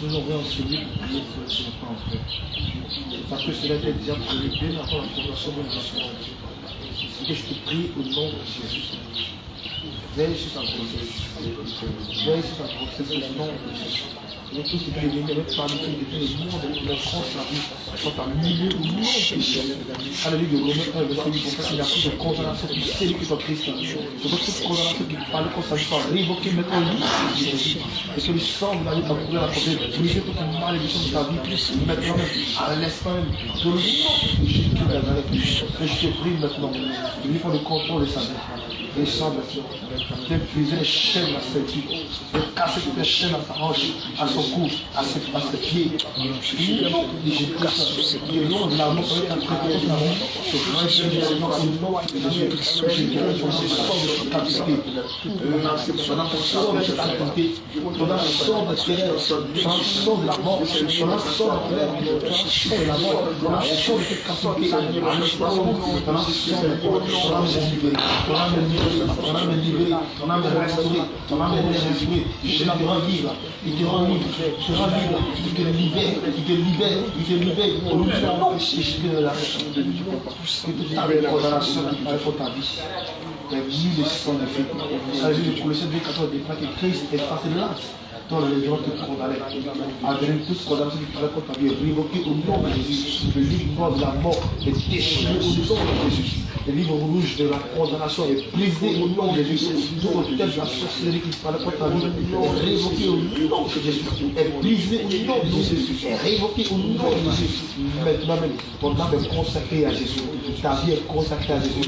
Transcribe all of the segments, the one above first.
nous avons celui qui est ce n'est pas en fait. Parce que cela était déjà prévu bien avant la fondation de la monde. C'est que je te prie au nom de Jésus. Veille sur ta grossesse. Veille sur ta grossesse au nom de Jésus. Et tout ce que les ennemis avaient parlé depuis le monde de leur France, la vie, sont en milieu au nom de Jésus. Alléluia, Romains 1, verset 8, pour faire qu'il n'y a plus de condamnation qui celui qui soit Christ. Je veux toute condamnation qui parlait contre sa vie soit révoquée maintenant au nom de Jésus. Et que le sang de la vie va courir la portée, briser toute malédiction de ta vie, maintenant même, à l'instant même, dans le nom de Jésus de Nazareth. Et je te prie maintenant, de lui prendre le contrôle de sa vie. Et sans maintenant, de briser les chaînes à ses pieds, de casser toutes les chaînes à sa hanche, à son cou, à ses pieds. Le nom de Jésus-Christ, le nom de l'amour, ça va être un très grand amour. Ce grand Jésus, le nom de Jésus-Christ, je sors de cette captivité. Pendant qu'on sort de cette captivité, pendant qu'on sort de cette terre, pendant qu'on sort de la mort, pendant qu'on sort de la terre, pendant qu'on sort de la mort, pendant qu'on sort de cette captivité, pendant qu'on sort de la mort, on a me libéré, on a me restauré, on a me restauré. Je te rends libre, il te rend libre, tu te rends libre, il te libère, il te libère, il te libère. Au nom de Jésus de la que toute ta condamnation qui paraît pour ta vie, est venue de sang de feu. Ça veut dire que Colossiens 2:14 déclare que Christ est passé là. Dans les gens te condamnaient, avec toute condamnation qui paraît pour ta vie, révoquée au nom de Jésus. Le livre noir de la mort est déchiré au nom de Jésus. Le livre rouge de la condamnation est brisé au nom de Jésus. Tout hôtel de la sorcellerie qui parlait pour ta vie est révoqué au nom de Jésus. Est brisé au nom de Jésus. Est révoqué au nom de Jésus. Maintenant même, ton âme est consacrée à Jésus. Ta vie est consacrée à Jésus.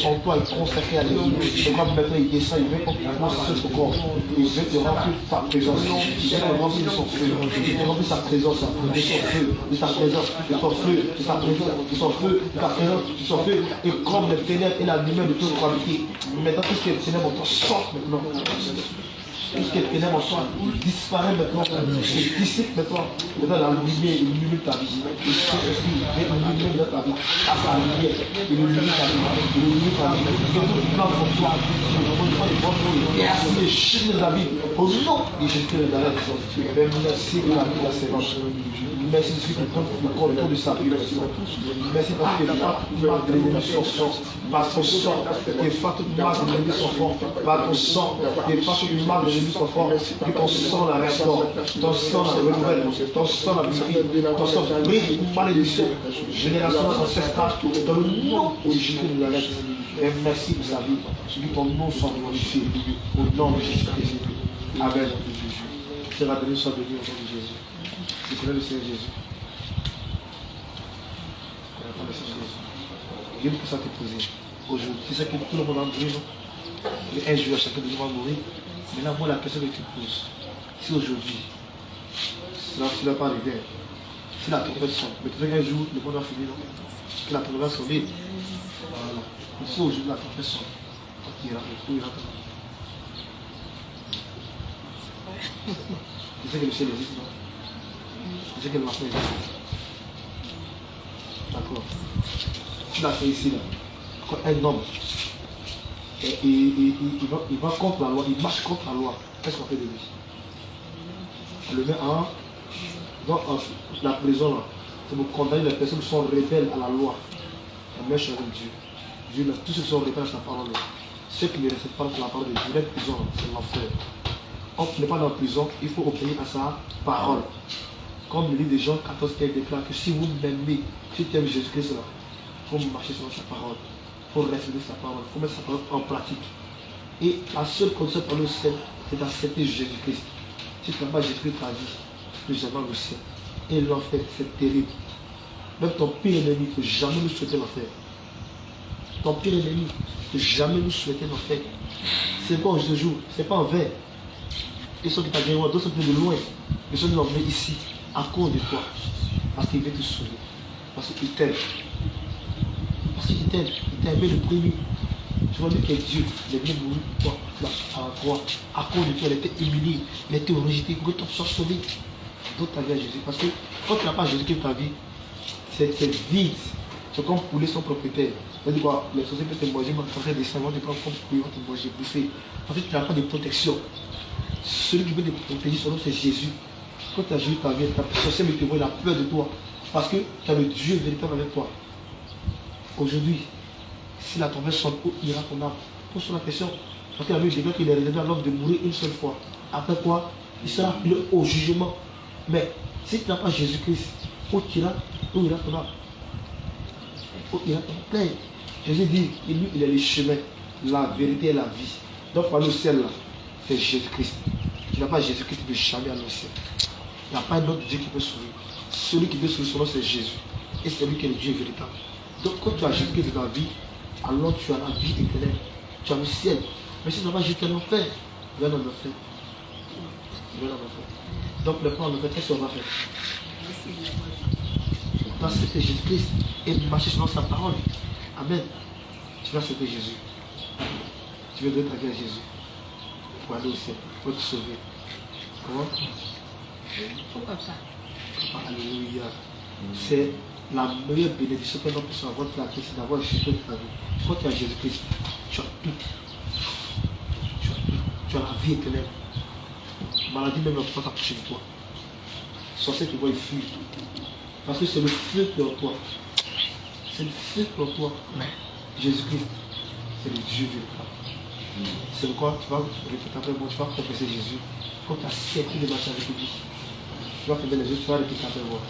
Ton toi est consacré à Jésus. Et comme maintenant il descend, il veut qu'on consacre son corps. Il veut te remplir ta présence. Il veut te remplir de son feu. Il veut te remplir sa présence, de son feu, de sa présence, de son feu, de sa présence, de son feu, de sa présence, de son feu. Et comme les ténèbres et la lumière de toute qualité. Maintenant, tout ce qui est ténèbres en toi sort maintenant. Tout ce qui est ténèbres en toi disparaît maintenant. Se dissipe maintenant. Maintenant, la lumière illumine ta vie. Le Saint-Esprit illumine ta vie. À sa lumière, il illumine ta vie. Il illumine ta vie. Que tout plan pour toi. Merci les chemins de la vie. Au nom de Jésus de Nazareth. Merci pour la vie de la séance. Merci pour le contrôle de sa vie. Merci parce que les marques de l'ennemi sont fortes. Par ton sang, les marques de l'ennemi sont fortes. Par ton sang, les marques de l'ennemi sont fortes. Et ton sang la restaure. Ton sang la renouvelle. Ton sang la vérifie. Ton sang brille une malédiction. Génération ancestrale. Dans le nom de Jésus de Nazareth. Et merci pour sa vie. Que ton nom soit glorifié. Au nom de Jésus-Christ. Amen. C'est la bénédiction soit bénie au nom de Jésus. Je connais le Seigneur Jésus. Il y a une question à te poser aujourd'hui. C'est ça que tout le monde a mourir, non? Un jour, chacun de nous va mourir. Mais là, moi, la question que tu poses, si aujourd'hui, cela ne va pas arriver, si la tempête sonne, mais peut-être qu'un jour, le monde va finir, non? Que la tempête va sonner. Voilà. Mais si aujourd'hui, la tempête sonne, il ira tomber. Tu sais que le ciel existe, non? Tu sais que le matin existe. D'accord. Tu l'as fait ici, là. Quand un homme, il va contre la loi, il marche contre la loi, qu'est-ce qu'on fait de lui? On le met dans la prison, là. C'est pour condamner les personnes qui sont rebelles à la loi. On met chez Dieu. Dieu, là, tous ceux qui sont rebelles à sa parole, là. Ceux qui ne respectent pas la parole de Dieu, la prison, c'est l'enfer. Quand tu n'es pas dans la prison, il faut obéir à sa parole. Comme le livre de Jean 14 qui déclare que si vous m'aimez, si tu aimes Jésus-Christ, il faut marcher sur sa parole, il faut respecter sa parole, il faut mettre sa parole en pratique. Et la seule condition pour le ciel, c'est d'accepter Jésus-Christ. Si tu n'as pas Jésus-Christ ta vie, tu n'as jamais le ciel. Et l'enfer, c'est terrible. Même ton pire ennemi ne peut jamais nous souhaiter l'enfer. Ton pire ennemi ne peut jamais nous souhaiter l'enfer. C'est bon ce jour, c'est pas en vain. Ils sont qui t'ont gagné, d'autres sont venus de loin. Ils sont venus ici, à cause de toi. Parce qu'il veut te sauver. Parce qu'il t'aime. Parce qu'il t'aime. Il t'a aimé le premier. Tu vois, lui qui est Dieu, il est venu mourir pour toi, à la croix. À cause de toi, il était humilié, il était rejeté pour que tu sois sauvé. Donne ta vie à Jésus. Parce que quand tu n'as pas Jésus qui est ta vie, c'est vide. C'est comme poulet sans propriétaire. On dit quoi, les sociétés peuvent te manger, mais quand tu descends, tu prends comme poulet, on te manger, bouffer. Parce que tu n'as pas de protection. Celui qui veut te protéger, son nom c'est Jésus. Quand tu as Jésus, ta vie, ta sorcière te voit, il a peur de toi. Parce que tu as le Dieu véritable avec toi. Aujourd'hui, si la tempête sonne, où ira ton âme? Pose la question. Parce que la Bible dit qu'il est réservé à l'homme de mourir une seule fois. Après quoi, il sera appelé au jugement. Mais si tu n'as pas Jésus-Christ, où ira ton âme? Où ira ton âme? Jésus dit, lui, il est le chemin, la vérité et la vie. Donc, pour aller au ciel, là, c'est Jésus-Christ. Tu n'as pas Jésus-Christ, tu ne peux jamais aller au ciel. Il n'y a pas un autre Dieu qui peut sauver. Celui qui peut sauver son nom, c'est Jésus. Et c'est lui qui est le Dieu véritable. Donc, quand tu as Jésus-Christ dans la vie, alors tu as la vie éternelle. Tu as le ciel. Mais si tu n'as pas Jésus, tu as l'enfer. Viens dans l'enfer. Viens dans l'enfer. Donc, maintenant, en enfer, qu'est-ce qu'on va faire? Tu vas accepter Jésus-Christ et marcher selon sa parole. Amen. Tu vas accepter Jésus. Tu veux donner ta vie à Jésus pour aller au ciel, pour te sauver. Comment? Pourquoi pas? Alléluia. C'est la meilleure bénédiction que l'on puisse avoir de la vie, c'est d'avoir Jésus dans ta vie. Quand tu as Jésus-Christ, tu as tout. Tu as tout. Tu as la vie éternelle. Maladie même ne peut pas t'approcher de toi. Sorcier qui voit, il fuit. Parce que c'est le feu qui est en toi. C'est le feu qui est en toi. Jésus-Christ, c'est le Dieu véritable. C'est pourquoi tu vas répéter après moi, tu vas confesser Jésus. Quand tu as accepté de marcher avec lui, tu vas fermer les yeux, tu vas répéter après moi.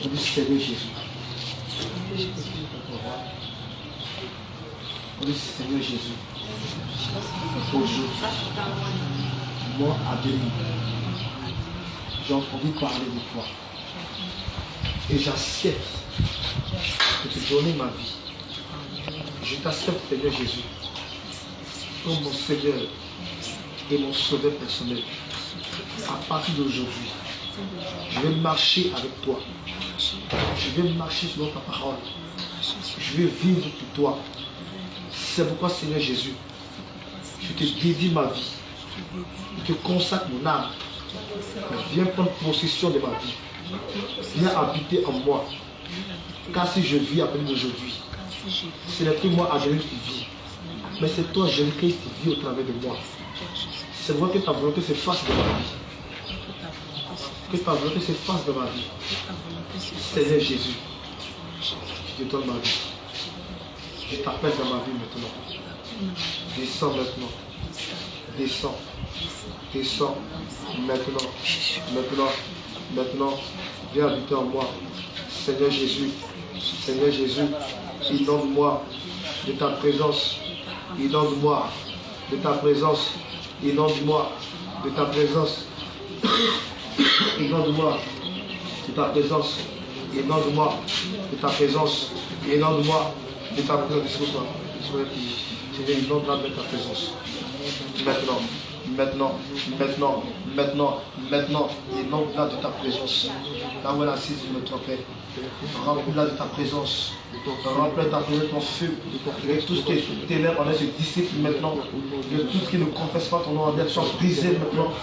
On dit Seigneur Jésus. On dit Seigneur Jésus. Aujourd'hui, moi à demi, j'ai entendu parler de toi. Et j'accepte de te donner ma vie. Je t'accepte, Seigneur Jésus, comme mon Seigneur et mon Sauveur personnel. À partir d'aujourd'hui, je vais marcher avec toi. Je vais marcher selon ta parole. Je vais vivre pour toi. C'est pourquoi, Seigneur Jésus, je te dédie ma vie. Je te consacre mon âme. Viens prendre possession de ma vie. Viens habiter en moi. Car si je vis à partir d'aujourd'hui, ce n'est plus moi, Adrien, qui vis. Mais c'est toi, Jésus-Christ, qui vis au travers de moi. C'est vrai que ta volonté s'efface de ma vie. Que ta volonté s'efface de ma vie. Seigneur Jésus, je te donne ma vie. Je t'appelle dans ma vie maintenant. Descends maintenant. Descends. Descends. Maintenant. Maintenant. Maintenant. Viens habiter en moi. Seigneur Jésus. Seigneur Jésus. Inonde-moi de ta présence. Inonde-moi de ta présence. Inonde-moi de ta présence. Inonde-moi de ta présence. Inonde-moi de ta présence. Inonde-moi de ta présence. Seigneur, inonde-moi de ta présence. Maintenant, maintenant, maintenant, maintenant, maintenant, inonde-la de ta présence. Là où elle est assise, je me trompais. Remplis-la de ta présence. Remplis ta présence, ton feu. Et tout ce qui est ténèbres en elle se dissipe maintenant. Et tout ce qui ne confesse pas ton nom en elle soit brisé maintenant.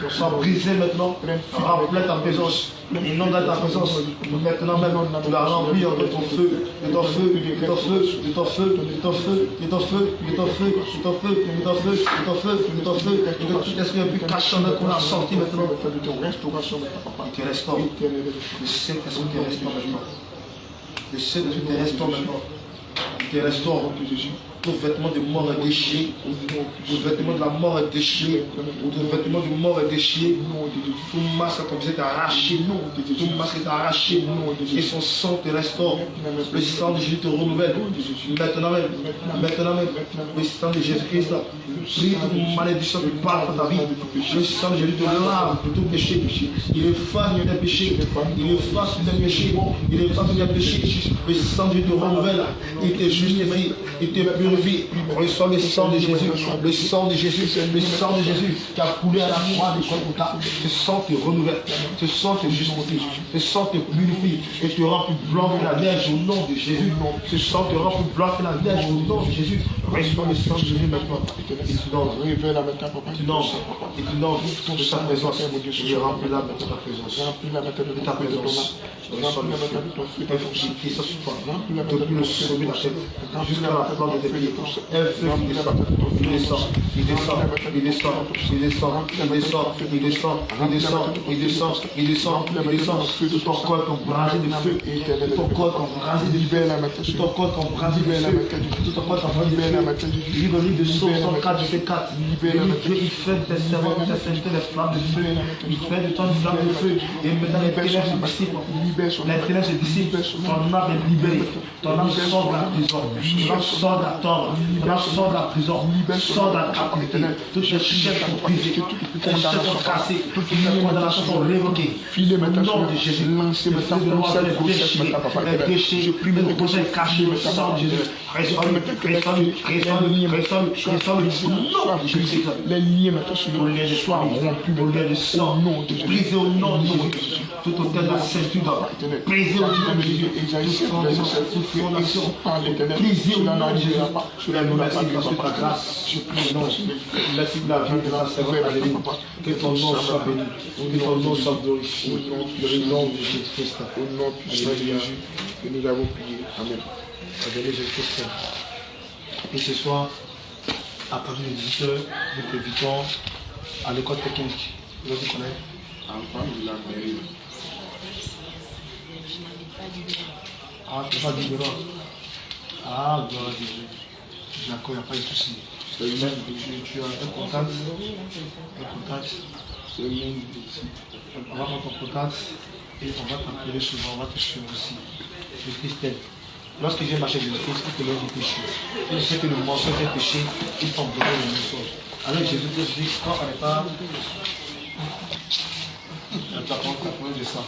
Soit brisé maintenant. Remplis ta présence. Inonde-la de ta présence. Maintenant même, tu la remplis de ton feu. De ton feu, de ton feu, de ton feu, de ton feu, de ton feu, de ton feu, de ton feu, de ton feu, de ton feu, de ton feu. Et que tout esprit un peu caché qu'on a sorti maintenant. Il te restaure. Le Saint-Esprit te restaure maintenant. Le Saint-Esprit te restaure maintenant. Il te restaure. Tout vêtement de mort est déchiré. Tout vêtement de la mort est déchiré. Tout vêtement de mort est déchiré. Tout masque comme c'est arraché. Tout masque est arraché. Et son sang te restaure. Le sang de Jésus te renouvelle. Maintenant même. Maintenant même. Le sang de Jésus-Christ. Prie toute malédiction qui parle dans ta vie. Le sang de Jésus te lave de tout péché. Il efface tes péchés. Il efface tes péchés. Il efface tes péchés. Le sang de Jésus te renouvelle. Il te justifie. Il te purifie. Reçois le sang de Jésus, le sang de Jésus, le sang de Jésus qui a coulé à la croix de Golgotha. Ce sang te renouvelle, ce sang te justifie, ce sang te purifie et te rend plus blanc que la neige au nom de Jésus. Ce sang te rend plus blanc que la neige au nom de Jésus. Reçois le sang de Jésus maintenant. Et tu donnes. Révèle maintenant, papa. Tu donnes. Et tu donnes de ta présence. Et remplis-la de ta présence. Remplis-la maintenant De ta présence. Reçois le feu. Un feu qui descend sur toi. Depuis le sommet de la tête jusqu'à la plante de tes pieds. Un feu qui descend. Il descend. Il descend. Il descend. Il descend. Il descend. Il descend. Il descend. Il descend. Il descend. Il descend. Tout ton corps comme brasier de feu. Tout ton corps comme brasier de feu. Tout ton corps comme brasier de feu. Tout ton corps comme brasier de feu. Livre le livre de Psaume 104, verset 4. Dieu, il fait de tes servants, de tes saintetés, les flammes de feu. Il fait de toi une flamme de feu. Et maintenant les ténèbres se dissipent. Les ténèbres se dissipent. Ton âme est libérée. Ton âme sort de la prison. Ton âme sort de la tombe. Ton âme sort de la prison. Sort de la captivité. Toutes les chaînes sont brisées. Toutes les chaînes sont cassées. Toutes les condamnations sont révoquées. Filez Au maintenant nom de Jésus. lancez maintenant Le pour roi cette est grossesse déchiré. maintenant, papa. Est déchiré. Je prie maintenant Le conseil est caché. Le sang de Jésus. Restaure-le. Restaure-le. Restaure-le. Restaure-le. Restaure-le. Au nom de Jésus. Les liens maintenant sur Au le lien de soir sang, rompus au lien de sang, brisé au nom de Jésus. Tout autel de ceinture, brisé au nom de Jésus. Toute fondation, brisé au nom de Jésus. Merci pour ta grâce. Je prie au nom de Jésus. Merci pour la vie de ta servante Adeline. Que ton nom soit béni. Que ton nom soit glorifié. Au nom de Jésus-Christ. Au nom puissant de Jésus que nous avons prié. Amen. Amen. Jésus-Christ. Et ce soir, à partir de 18h, nous invitons à l'école technique. Vous avez connaître? Ah, tu n'as pas dit dehors. Ah, gloire à Jésus. D'accord, il n'y a pas de souci. Tu as un contact. On va prendre ton contact et on va t'appeler souvent, on va te suivre aussi. Le Christelle. Lorsqu'il vient marcher de Christ, il te lève du péché. Il sait que le mensonge est péché, il faut donner le mensonge. Alors Jésus te dit, quand on n'est pas. Tu vas prendre la preuve de ça.